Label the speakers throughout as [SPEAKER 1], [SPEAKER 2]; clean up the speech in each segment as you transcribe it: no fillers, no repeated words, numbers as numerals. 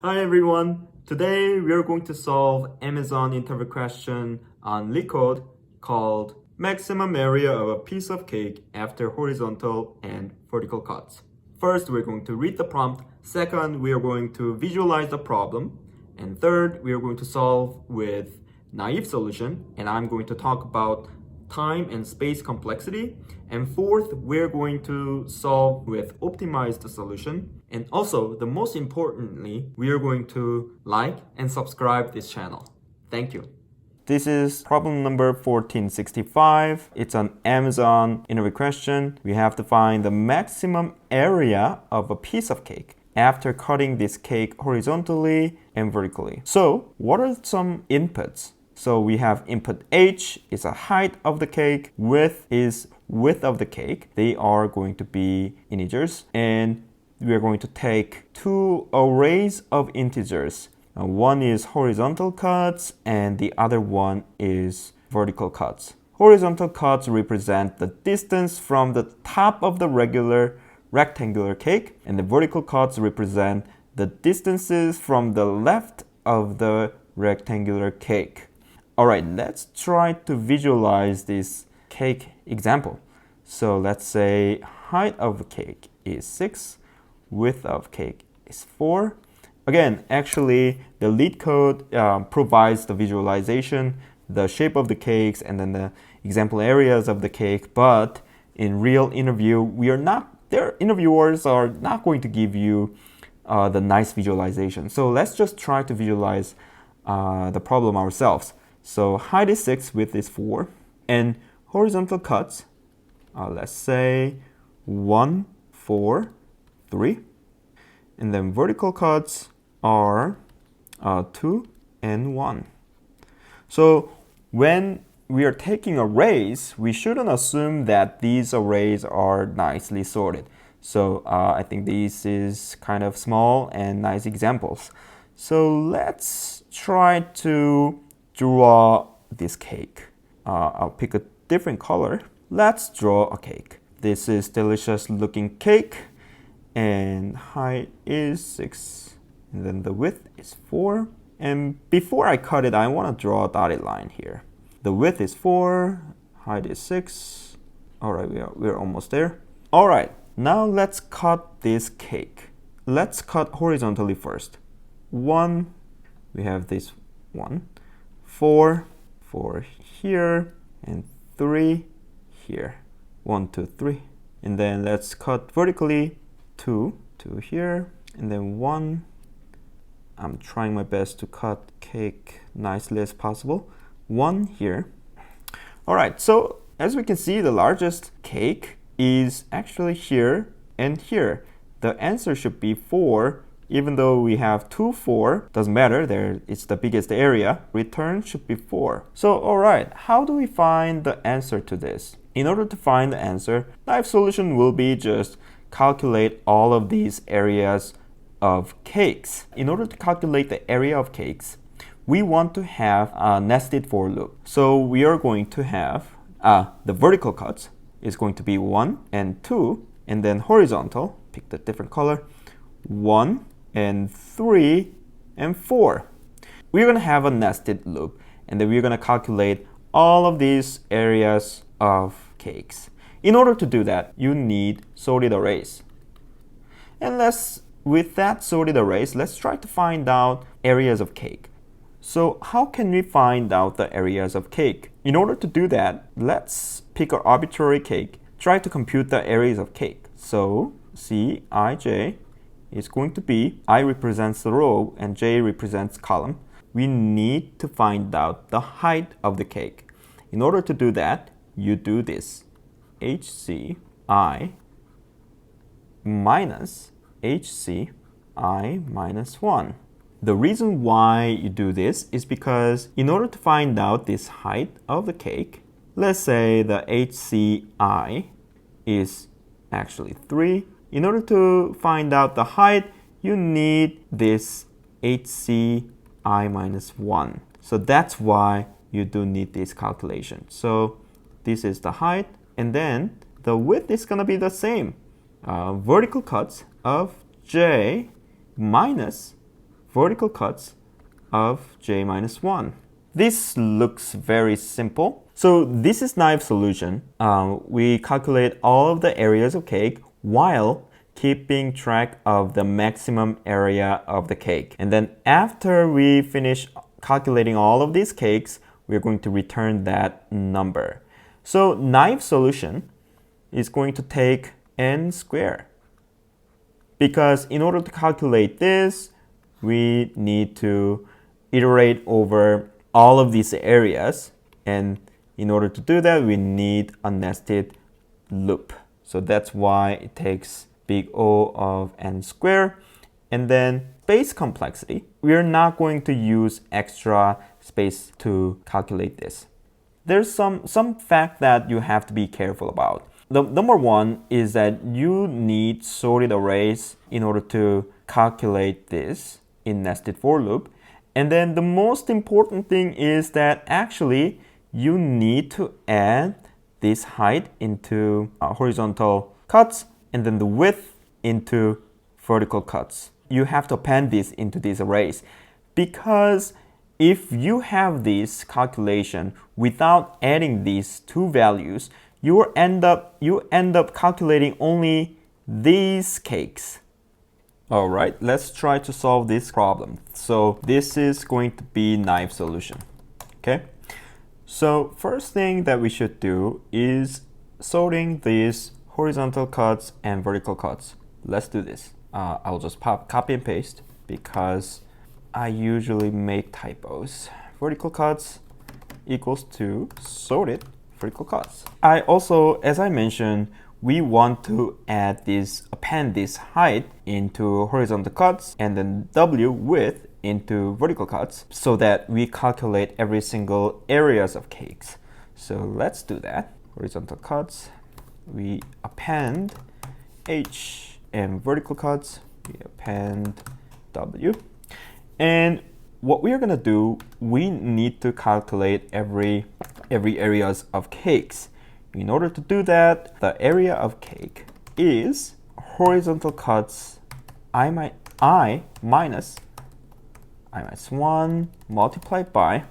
[SPEAKER 1] Hi everyone! Today we are going to solve Amazon interview question on LeetCode called Maximum Area of a Piece of Cake After Horizontal and Vertical Cuts. First, we're going to read the prompt. Second, we are going to visualize the problem. And third, we are going to solve with naive solution. And I'm going to talk about time and space complexity. And fourth, we're going to solve with optimized solution. And also, the most importantly, we are going to like and subscribe this channel. Thank you. This is problem number 1465. It's an Amazon interview question. We have to find the maximum area of a piece of cake after cutting this cake horizontally and vertically. So, what are some inputs? So we have input H is the height of the cake, width is width of the cake. They are going to be integers, and we are going to take two arrays of integers. One is horizontal cuts and the other one is vertical cuts. Horizontal cuts represent the distance from the top of the regular rectangular cake, and the vertical cuts represent the distances from the left of the rectangular cake. Alright, let's try to visualize this cake example. So let's say height of the cake is 6, width of cake is 4. Again, actually, the LeetCode provides the visualization, the shape of the cakes, and then the example areas of the cake. But in real interview, their interviewers are not going to give you the nice visualization. So let's just try to visualize the problem ourselves. So height is 6, width is 4, and horizontal cuts, let's say 1, 4, 3, and then vertical cuts are 2 and 1. So when we are taking arrays, we shouldn't assume that these arrays are nicely sorted. So I think this is kind of small and nice examples. So let's try to draw this cake. I'll pick a different color. Let's draw a cake. This is delicious looking cake, and height is 6, and then the width is 4. And before I cut it, I want to draw a dotted line here. The width is 4, height is 6. All right, we're almost there. All right, now let's cut this cake. Let's cut horizontally first. 1, we have this 1. 4 here, and 3 here. 1, 2, 3. And then let's cut vertically 2 here, and then 1. I'm trying my best to cut cake nicely as possible. 1 here. All right, so as we can see, the largest cake is actually here and here. The answer should be 4. Even though we have 2, 4, doesn't matter, it's the biggest area. Return should be 4. So, alright, how do we find the answer to this? In order to find the answer, naive solution will be just calculate all of these areas of cakes. In order to calculate the area of cakes, we want to have a nested for loop. So we are going to have the vertical cuts is going to be 1 and 2, and then horizontal, pick the different color, 1 and 3 and 4. We're going to have a nested loop, and then we're going to calculate all of these areas of cakes. In order to do that, you need sorted arrays. And with that sorted arrays, let's try to find out areas of cake. So how can we find out the areas of cake? In order to do that, let's pick an arbitrary cake, try to compute the areas of cake. So Cij is going to be, I represents the row and j represents column. We need to find out the height of the cake. In order to do that, you do this. HCI minus HCI minus 1. The reason why you do this is because in order to find out this height of the cake, let's say the HCI is actually 3. In order to find out the height, you need this HCI minus 1. So that's why you do need this calculation. So this is the height, and then the width is going to be the same. Vertical cuts of j minus vertical cuts of j minus 1. This looks very simple. So this is naive solution. We calculate all of the areas of cake while keeping track of the maximum area of the cake. And then after we finish calculating all of these cakes, we're going to return that number. So naive solution is going to take n squared. Because in order to calculate this, we need to iterate over all of these areas. And in order to do that, we need a nested loop. So that's why it takes big O of n squared. And then space complexity, we're not going to use extra space to calculate this. There's some fact that you have to be careful about. The number one is that you need sorted arrays in order to calculate this in nested for loop. And then the most important thing is that actually you need to add this height into horizontal cuts and then the width into vertical cuts. You have to append this into these arrays, because if you have this calculation without adding these two values, you end up calculating only these cakes. All right, let's try to solve this problem. So this is going to be naive solution. Okay. So first thing that we should do is sorting these horizontal cuts and vertical cuts. Let's do this. I'll just copy and paste because I usually make typos. Vertical cuts equals to sorted vertical cuts. I also, as I mentioned, we want to append this height into horizontal cuts and then W width into vertical cuts so that we calculate every single areas of cakes. So let's do that. Horizontal cuts, we append H, and vertical cuts, we append W. And what we are going to do, we need to calculate every areas of cakes. In order to do that, the area of cake is horizontal cuts I minus 1 multiplied by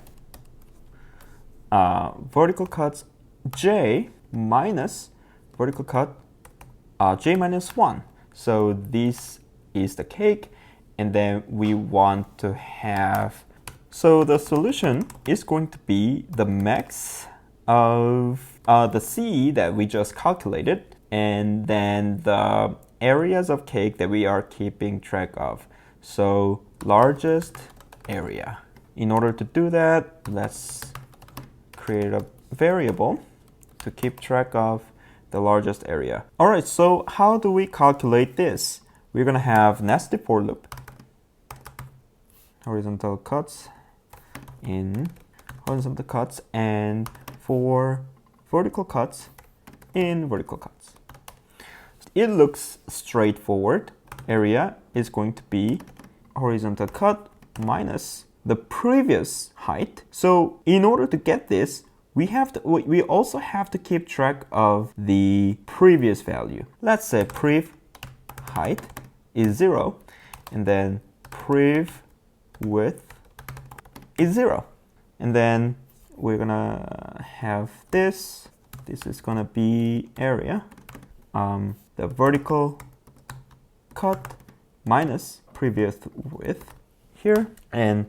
[SPEAKER 1] vertical cuts j minus vertical cut j minus 1. So this is the cake, and then we want to have, so the solution is going to be the max of the C that we just calculated, and then the areas of cake that we are keeping track of. So largest area. In order to do that, let's create a variable to keep track of the largest area. All right, so how do we calculate this? We're gonna have nested for loop. Horizontal cuts in horizontal cuts and for vertical cuts in vertical cuts. It looks straightforward. Area is going to be horizontal cut minus the previous height. So in order to get this, we also have to keep track of the previous value. Let's say prev height is 0, and then prev width is 0. And then we're gonna have this. This is gonna be area. The vertical cut minus previous width here. And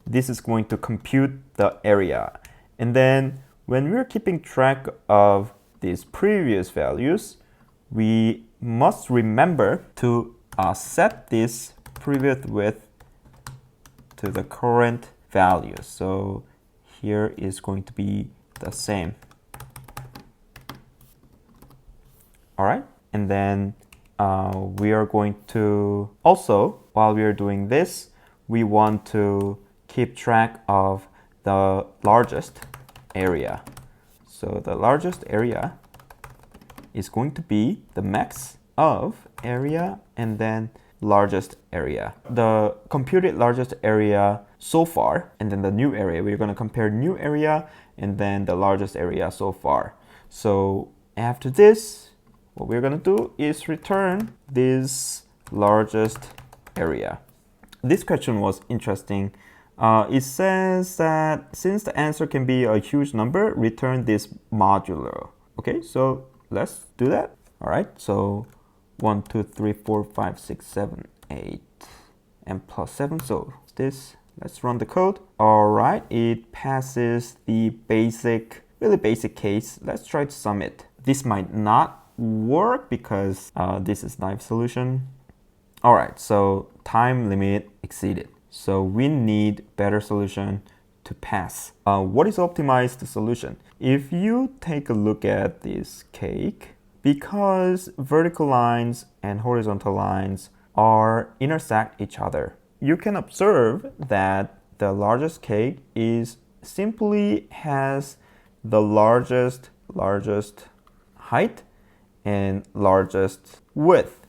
[SPEAKER 1] this is going to compute the area. And then when we're keeping track of these previous values, we must remember to set this previous width to the current value. So here is going to be the same. All right, and then we are going to also, while we are doing this, we want to keep track of the largest area. So the largest area is going to be the max of area and then largest area. The computed largest area so far, and then the new area. We're going to compare new area and then the largest area so far. So after this, what we're going to do is return this largest area. This question was interesting. It says that since the answer can be a huge number, return this modulo. Okay, so let's do that. All right, so 1, 2, 3, 4, 5, 6, 7, 8, and plus 7. So this, let's run the code. All right, it passes the basic, really basic case. Let's try to sum it. This might not work because this is naive solution. All right, so time limit exceeded. So we need better solution to pass. What is optimized solution? If you take a look at this cake, because vertical lines and horizontal lines are intersect each other, you can observe that the largest cake is simply has the largest height and largest width.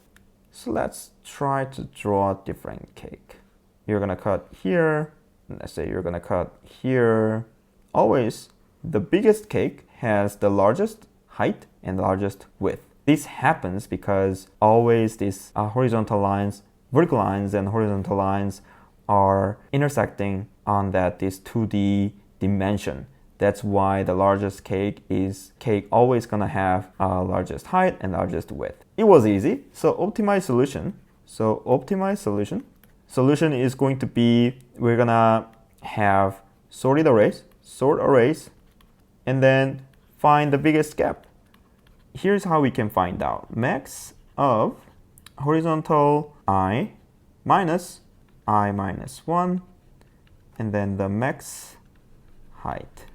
[SPEAKER 1] So let's try to draw a different cake. You're gonna cut here, let's say you're gonna cut here. Always, the biggest cake has the largest height and largest width. This happens because always these horizontal lines, vertical lines and horizontal lines are intersecting on this 2D dimension. That's why the largest cake is always gonna have largest height and largest width. It was easy. So optimized solution. Solution is going to be, we're gonna have sort arrays, and then find the biggest gap. Here's how we can find out. Max of horizontal I minus 1, and then the max height.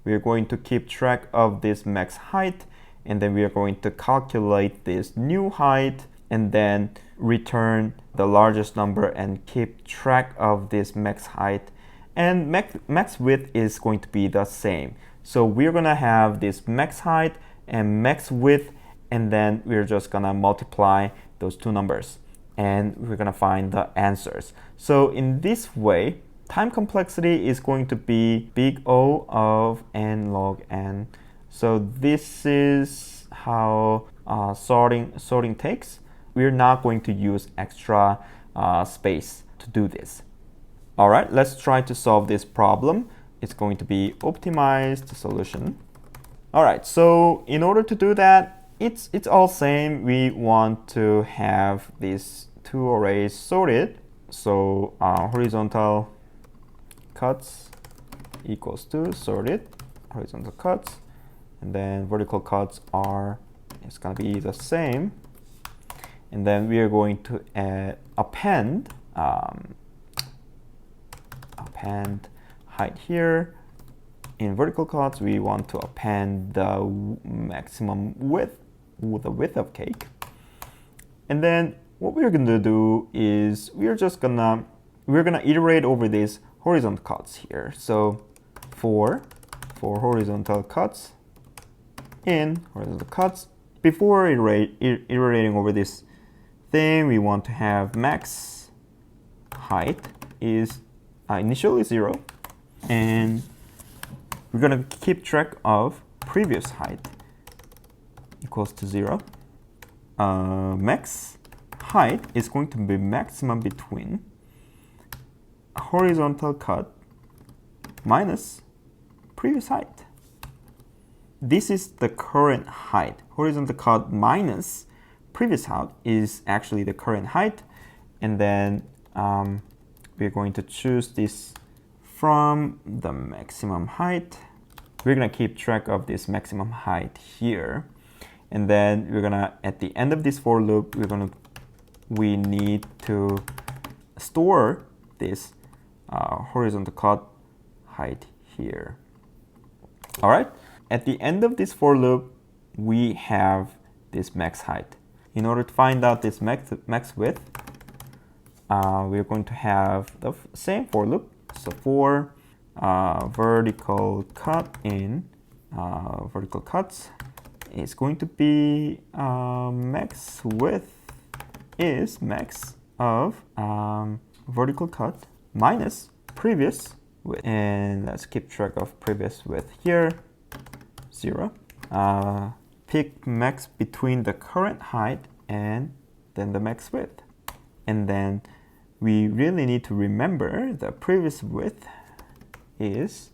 [SPEAKER 1] We're going to keep track of this max height, and then we are going to calculate this new height, and then return the largest number and keep track of this max height. And max width is going to be the same. So we're gonna have this max height and max width, and then we're just gonna multiply those two numbers, and we're gonna find the answers. So in this way, time complexity is going to be big O of n log n. So this is how sorting takes. We're not going to use extra space to do this. All right, let's try to solve this problem. It's going to be optimized solution. All right, so in order to do that, it's all same. We want to have these two arrays sorted. So horizontal cuts equals to sorted horizontal cuts, and then vertical cuts it's gonna be the same. And then we are going to append height here. In vertical cuts, we want to append the maximum width, the width of cake. And then what we're gonna do is we're gonna iterate over these horizontal cuts here. So for horizontal cuts, before iterating over this thing, we want to have max height is initially 0, and we're gonna keep track of previous height equals to 0. Max height is going to be maximum between horizontal cut minus previous height. This is the current height. Horizontal cut minus previous height is actually the current height, and then we're going to choose this from the maximum height. We're gonna keep track of this maximum height here, and then we're gonna, at the end of this for loop, we need to store this horizontal cut height here. All right, at the end of this for loop, we have this max height. In order to find out this max width, we're going to have the same for loop. So for vertical cut in vertical cuts, it's going to be max width is max of vertical cut minus previous width. And let's keep track of previous width here, 0. Pick max between the current height and then the max width. And then we really need to remember the previous width is,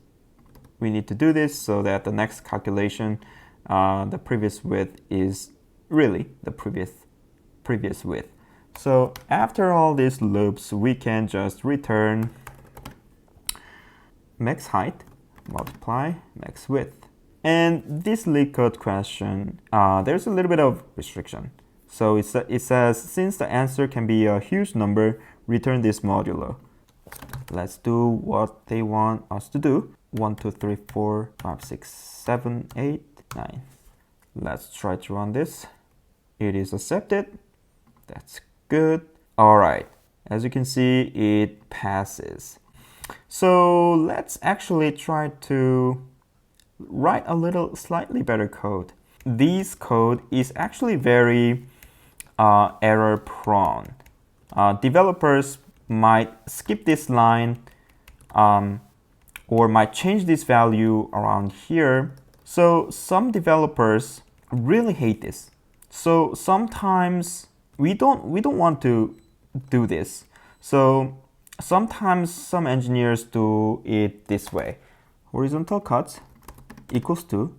[SPEAKER 1] we need to do this so that the next calculation, the previous width is really the previous width. So after all these loops, we can just return max height multiply max width. And this LeetCode question, there's a little bit of restriction. So it says, since the answer can be a huge number, return this modulo. Let's do what they want us to do. 1, 2, 3, 4, 5, 6, 7, 8, 9. Let's try to run this. It is accepted. That's good. All right. As you can see, it passes. So let's actually try to write a little slightly better code. This code is actually very error prone. Developers might skip this line or might change this value around here. So some developers really hate this. So sometimes we don't want to do this. So sometimes some engineers do it this way. Horizontal cuts equals to,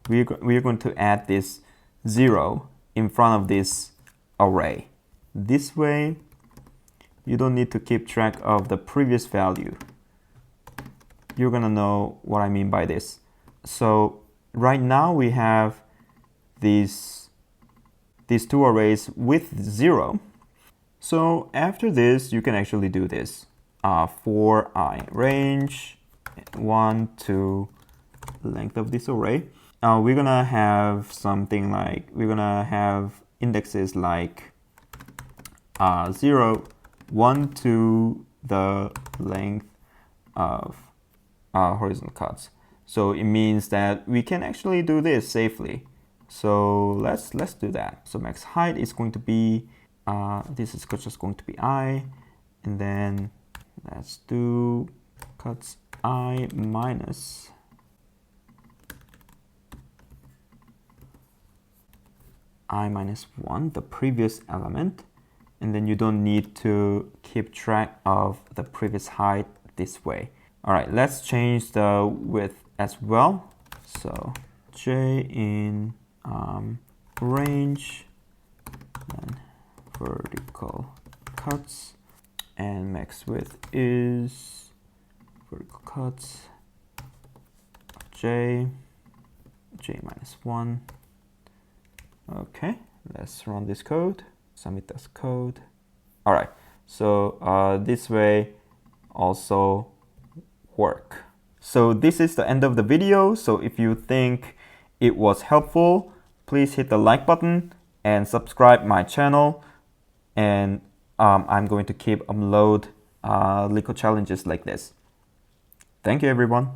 [SPEAKER 1] we're going to add this 0 in front of this array. This way, you don't need to keep track of the previous value. You're gonna know what I mean by this. So right now we have these two arrays with 0. So after this, you can actually do this. For I range 1 to length of this array. We're gonna have something like, we're gonna have indexes like 0, 1 to the length of horizontal cuts. So it means that we can actually do this safely. So let's do that. So max height is going to be, this is just going to be I, and then let's do cuts I minus I minus 1, the previous element, and then you don't need to keep track of the previous height this way. All right, let's change the width as well. So J in range, then vertical cuts, and max width is vertical cuts J minus 1. Okay, let's run this code, submit this code. All right, so this way also work. So this is the end of the video. So if you think it was helpful, please hit the like button and subscribe my channel. And I'm going to keep upload LeetCode challenges like this. Thank you, everyone.